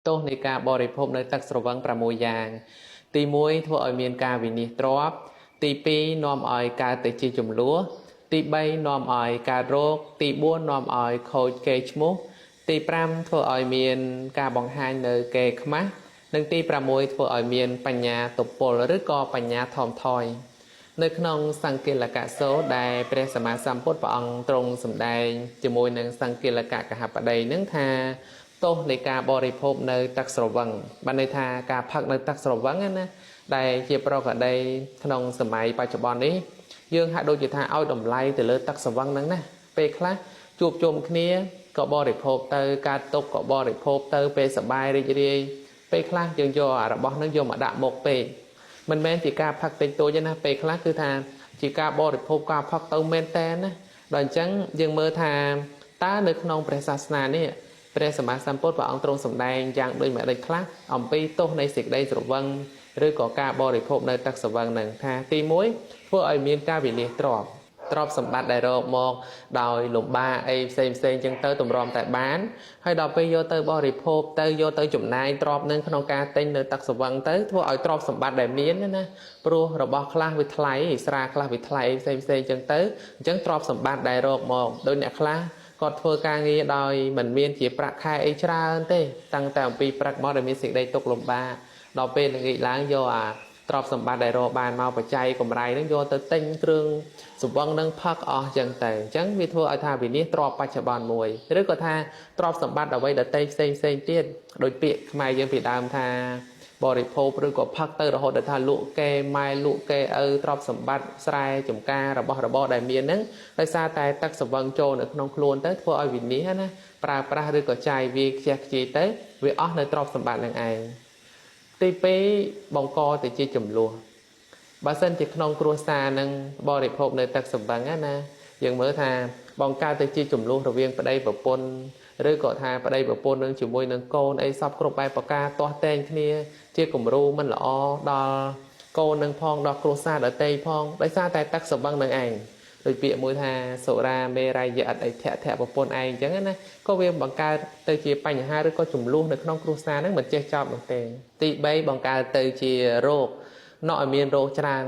ទោសនៃការបរិភោគនៅទឹកស្រវឹង6យ៉ាងទី1ធ្វើឲ្យមានការវិនិច្ឆ័យទ្របទី2នាំឲ្យកើតទៅជាចំនួនទី3នាំឲ្យកើតរោគទី4នាំឲ្យខូចកេរ្តិ៍ឈ្មោះទី5ធ្វើឲ្យមានការបង្ហាញនៅកេរ្តិ៍ខ្មាស់និងទី6ធ្វើឲ្យមានបញ្ញាទពលឬក៏បញ្ញាថមថយនៅក្នុងសង្កេលកសូត្រដែលព្រះសម្មាសម្ពុទ្ធព្រះអង្គទ្រង់សម្ដែងជាមួយនឹងសង្កេលកកហបតីនឹងថាទោសនៃការបរិភោគនៅទឹកស្រវឹងបានន័យថាការផឹកនៅទឹកស្រវឹងណាដែលជាប្រកដីក្នុងសម័យបច្ចុប្បន្ននេះយើងហាក់ដូចជាថាឲ្យតម្លៃទៅលើទឹកស្រវឹងហ្នឹងណាពេលខ្លះជួបជុំគ្នាក៏បរិភោគទៅកើតទុកក៏បរិភោគទៅពេលសប្បាយរីករាយពេលខ្លះយើងយករបស់ហ្នឹងយកមកដាក់មុខពេកមិនមែនជាការផឹកតិចតួចទេណាពេលខ្លះគឺថាជាការបរិភោគការផឹកទៅមែនតែនណាដល់អញ្ចឹងយើងមើលថាតើនៅក្នុងព្រះសាសនានេះព្រះសម្មាសម្ពុទ្ធព្រះអង្គទ្រង់សម្ដែងយ៉ាងដូចម្ដេចខ្លះអំពីទោសនៃសេចក្តីស្រវឹងឬក៏ការបរិភោគនៅទឹកស្រវឹងនឹងថាទី1ធ្វើឲ្យមានការវិនិច្ឆ័យទ្រព្យសម្បត្តិដែលរកមកដោយលំបាកអីផ្សេងចឹងទៅទម្រាំតែបានហើយដល់ពេលយកទៅបរិភោគទៅយកទៅចំណាយទ្រព្យនឹងក្នុងការទិញនៅទឹកស្រវឹងទៅធ្វើឲ្យទ្រព្យសម្បត្តិដែលមានណាព្រោះរបស់ខ្លះវាថ្លៃស្រាខ្លះវាថ្លៃផ្សេងចឹងទៅអញ្ចឹងទ្រព្យសម្បត្តិដែលរកមកដោយអ្នកខ្លះគាត់ធ្វើការងារដោយមិនមានជាប្រាក់ខែអីច្រើនទេតាំងតែអំពីប្រាក់មកដែលមានសេចក្តីទុកលំបាកដល់ពេលល្ងាចឡើងយកអាទ្រព្យសម្បត្តិដែលរកបានមកបច្ច័យកម្រៃនឹងយកទៅទិញគ្រឿងស្រវឹងនឹងផឹកអស់ចឹងទៅអញ្ចឹងវាធ្វើឲ្យថាវិនិច្ឆ័យទ្រព្យបច្ចុប្បន្នមួយឬក៏ថាទ្រព្យសម្បត្តិអ្វីដទៃផ្សេងទៀតដោយពាក្យខ្មែរយើងពីដើមថាបរិភោគឬក៏ផឹកទៅរហូតដល់ថាលក់គេម៉ែលក់គេឪទ្រព្យសម្បត្តិស្រែចម្ការរបស់របរដែលមានហ្នឹងដោយសារតែទឹកស្រវឹងចូលនៅក្នុងខ្លួនទៅធ្វើឲ្យវិនិច្ឆ័យណាប្រើប្រាស់ឬក៏ចាយវាខ្ជះខ្ជាយទៅវាអស់នៅទ្រព្យសម្បត្តិនឹងឯងទី2បង្កទៅជាចំនួនបើសិនជាក្នុងគ្រួសារនឹងបរិភោគនៅទឹកស្រវឹងណាយើងមើលថាបង្កើតទៅជាចំនួនរវាងប្តីប្រពន្ធឬក៏ថាប្តីប្រពន្ធនឹងជាមួយនឹងកូនអីសពគ្រប់បែបប្រការទាស់តែងគ្នាជាគំរូមិនល្អដល់កូននឹងផងដល់គ្រួសារដទៃផងដោយសារតែទឹកស្រវឹងនឹងឯងដោយពាក្យមួយថាសុរាមេរ័យអត់អីធៈប្រពន្ធឯងអញ្ចឹងណាក៏វាបង្កើតទៅជាបញ្ហាឬក៏ចំនួននៅក្នុងគ្រួសារហ្នឹងមិនចេះចប់នោះទេទី3បង្កើតទៅជារោគនាំឲ្យមានរោគច្រើន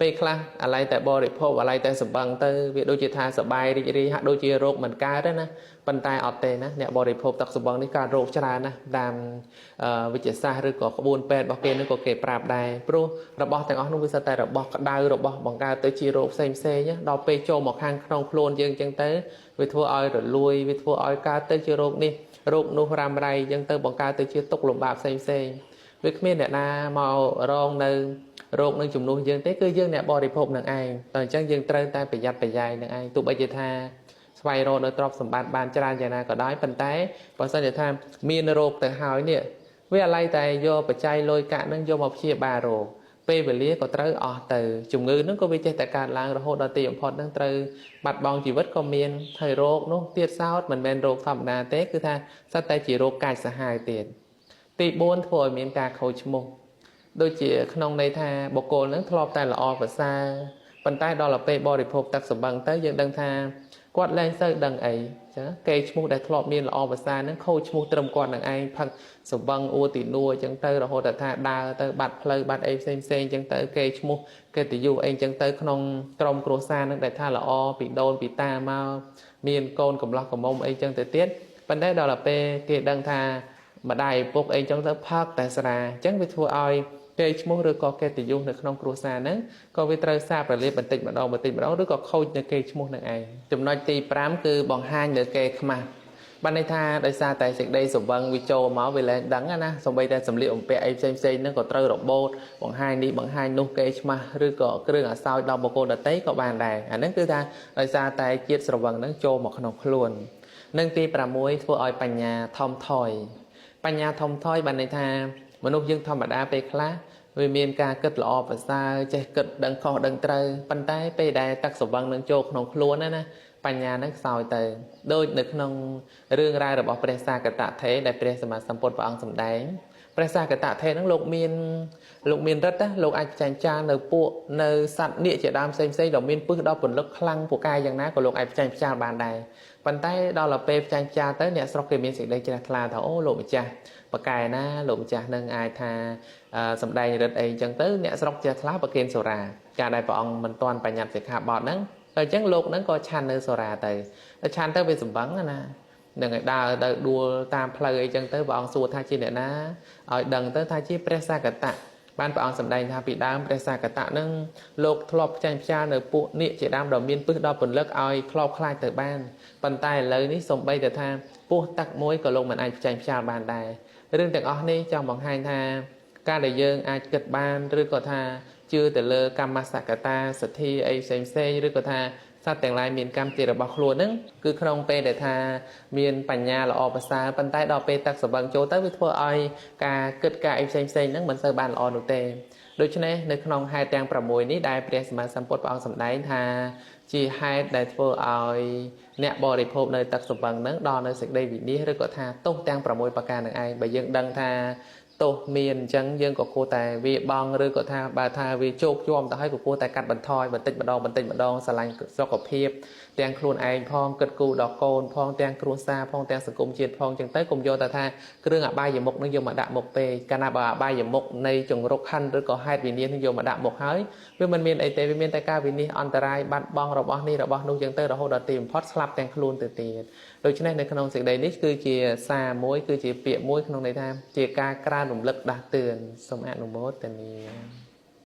ពេលខ្លះអាឡ័យតែបរិភោគអាឡ័យតែសម្បឹងទៅវាដូចជាថាសបាយរីករាយហាក់ដូចជារោគមិនកើតទេណាប៉ុន្តែអត់ទេណាអ្នកបរិភោគទឹកសម្បឹងនេះកើតរោគច្រើនណាស់តាមវិទ្យាសាស្ត្រឬក៏ក្បួនពេទ្យរបស់គេនឹងក៏គេប្រាប់ដែរព្រោះរបស់ទាំងអស់នោះវាសិតតែរបស់ក្តៅរបស់បង្កើតទៅជារោគផ្សេងដល់ពេលចូលមកខាងក្នុងខ្លួនយើងអញ្ចឹងទៅវាធ្វើឲ្យរលួយវាធ្វើឲ្យកើតទៅជារោគនេះរោគនោះរ៉ាំរ៉ៃអញ្ចឹងទៅបង្កើតទៅជាទុក្ខលំបាកផ្សេងវាគ្មានអ្នកណាមករងនៅរោគនឹងជំនួសយើងទេគឺយើងអ្នកបរិភោគនឹងឯងតែអញ្ចឹងយើងត្រូវតែប្រយ័ត្នប្រយែងនឹងឯងទោះបីជាថាស្វែងរកនៅទ្រព្យសម្បត្តិបានច្រើនយ៉ាងណាក៏ដោយប៉ុន្តែបើសិនជាថាមានរោគទៅហើយនេះវាអាឡ័យតែយកបច្ច័យលុយកាក់នឹងយកមកព្យាបាលរោគពេលវេលាក៏ត្រូវអស់ទៅជំងឺនឹងក៏វាចេះតែកើតឡើងរហូតដល់ទីបំផុតនឹងត្រូវបាត់បង់ជីវិតក៏មានហើយរោគនោះទៀតសោតមិនមែនរោគធម្មតាទេគឺថាសិតតែជារោគកាចសាហាវទៀតទី4ធ្វើឲ្យមានការខូចឈ្មោះដូចជាក្នុងន័យថាបុគ្គលនឹងធ្លាប់តែល្អប្រសើរប៉ុន្តែដល់ពេលបរិភោគទឹកសម្បឹងទៅយើងដឹងថាគាត់លែងទៅដឹងអីចឹងគេឈ្មោះដែលធ្លាប់មានល្អប្រសើរនឹងខូចឈ្មោះត្រឹមគាត់នឹងឯងផឹកសម្បឹងអួទីនួចឹងទៅរហូតដល់ថាដើរទៅបាត់ផ្លូវបាត់អីផ្សេងចឹងទៅគេឈ្មោះកិត្តិយសអីចឹងទៅក្នុងក្រុមគ្រួសារនឹងដែលថាល្អពីដូនពីតាមកមានកូនកំឡោះកំមុំអីចឹងទៅទៀតប៉ុន្តែដល់ពេលគេដឹងថាម្ដាយឪពុកអីចឹងទៅផឹកតែស្រាអញ្ចឹងវាធ្វើឲ្យគេឈ្មោះឬក៏កិត្តិយសនៅក្នុងគ្រួសារហ្នឹងក៏វាត្រូវសាបរលាបបន្តិចម្ដងឬក៏ខូចនៅគេឈ្មោះនឹងឯងចំណុចទី5គឺបង្ហាញនៅគេខ្មាស់បានន័យថាដោយសារតែសេចក្តីស្រវឹងវាចូលមកវាលែងដឹងណាសូម្បីតែសម្លៀកបំពាក់អីផ្សេងហ្នឹងក៏ត្រូវរបូតបង្ហាញនេះបង្ហាញនោះគេឆ្មាស់ឬក៏គ្រឿងអាសោចដល់បុគ្គលដទៃក៏បានដែរអាហ្នឹងគឺថាដោយសារតែជាតិស្រវឹងហ្នឹងចូលមកក្នុងខ្លួននិងទី6ធ្វើឲ្យបញ្ញាថមថយបញ្ញាថមថយបានន័យថាមនុស្សយើងធម្មតាពេលខ្លះវាមានការគិតល្អប្រសើរចេះគិតដឹងខុសដឹងត្រូវប៉ុន្តែពេលដែលទឹកស្រវឹងនឹងចូលក្នុងខ្លួនណា បញ្ញានឹងខ្សោយទៅដូចនៅក្នុងរឿងរ៉ាវរបស់ព្រះសាកតថេរដែលព្រះសម្មាសម្ពុទ្ធព្រះអង្គសម្ដែងព្រះសាកតថេរនឹងលោកមានរិទ្ធលោកអាចចាញ់ចាលនៅពួកនៅសត្វនាគជាដើមផ្សេងដ៏មានពឹសដល់ពលឹកខ្លាំងពូកែយ៉ាងណាក៏លោកអាចចាញ់ចាលបានដែរប៉ុន្តែដល់ទៅពេលចាញ់ចាលទៅអ្នកស្រុកគេមានសេចក្តីជ្រះថ្លាថាអូលោកម្ចាស់បកែណាលោកម្ចាស់នឹងអាចថាសម្ដែងរិទ្ធអីចឹងទៅអ្នកស្រុកជ្រះថ្លាប្រគេនសូរាការដែលព្រះអង្គមិនទាន់បញ្ញត្តិសិក្ខាបទហ្នឹងអញ្ចឹងលោកហ្នឹងក៏ឆាន់នៅសូរាទៅឆាន់ទៅវាសម្បឹងណានឹងឲ្យដើរទៅដួលតាមផ្លូវអីចឹងទៅព្រះអង្គសួរថាជាអ្នកណាឲ្យដឹងទៅថាជាព្រះសាកតៈបានព្រះអង្គសម្ដែងថាពីដើមព្រះសាកតៈនឹងលោកធ្លាប់ចាញ់ផ្ចាលនៅពួកនាគជាដើមដ៏មានពឹសដល់ពលឹកឲ្យធ្លាប់ខ្លាចទៅបានប៉ុន្តែឥឡូវនេះសំបីតែថាពោះទឹកមួយក៏លោកមិនអាចចាញ់ផ្ចាលបានដែររឿងទាំងអស់នេះចង់បង្ហាញថាការដែលយើងអាចគិតបានឬក៏ថាជឿទៅលើកម្មសកតាសទ្ធាអីផ្សេងឬក៏ថាសត្វទាំងឡាយមានកម្មជារបស់ខ្លួនហ្នឹងគឺក្នុងពេលដែលថាមានបញ្ញាល្អប្រសើរប៉ុន្តែដល់ពេលទឹកសម្បឹងចូលទៅវាធ្វើឲ្យការគិតការអីផ្សេងហ្នឹងមិនសូវបានល្អនោះទេដូច្នេះនៅក្នុងហេតុទាំង6នេះដែលព្រះសម្មាសម្ពុទ្ធព្រះអង្គសម្ដែងថាជាហេតុដែលធ្វើឲ្យអ្នកបរិភោគនៅទឹកសម្បឹងហ្នឹងដល់នៅសេចក្តីវិនិច្ឆ័យឬក៏ថាទោសទាំង6ប្រការនឹងឯងបើយើងដឹងថាទោសមានអញ្ចឹងយើងក៏គួរតែវាបងឬក៏ថាបើថាវាជោគជាំទៅហើយក៏គួរតែកាត់បន្ថយបន្តិចម្ដងស្រឡាញ់សុខភាពទាំងខ្លួនឯងផងគិតគូរដល់កូនផងទាំងគ្រួសារផងទាំងសង្គមជាតិផងអញ្ចឹងទៅកុំយកតែថាគ្រឿងអបាយមុខនឹងយកមកដាក់មុខពេកកាលណាបើអបាយមុខនៃចង្រុកខណ្ឌឬក៏ហេតុវិនិច្ឆ័យនឹងយកមកដាក់មុខហើយវាមិនមានអីទេវាមានតែការវិនិច្ឆ័យអន្តរាយបាត់បង់របស់នេះរបស់នោះអញ្ចឹងទៅរហូតដល់ទីបំផុតស្លាប់ទាំងខ្លួនទៅទៀតដូច្នេះនៅក្នុងសេចក្តីនេះគឺជាសារមួយគឺជាពាក្យមួយក្នុងន័យថាជាការក្រើនរំលឹកដាស់តឿនសូមអនុមោទនា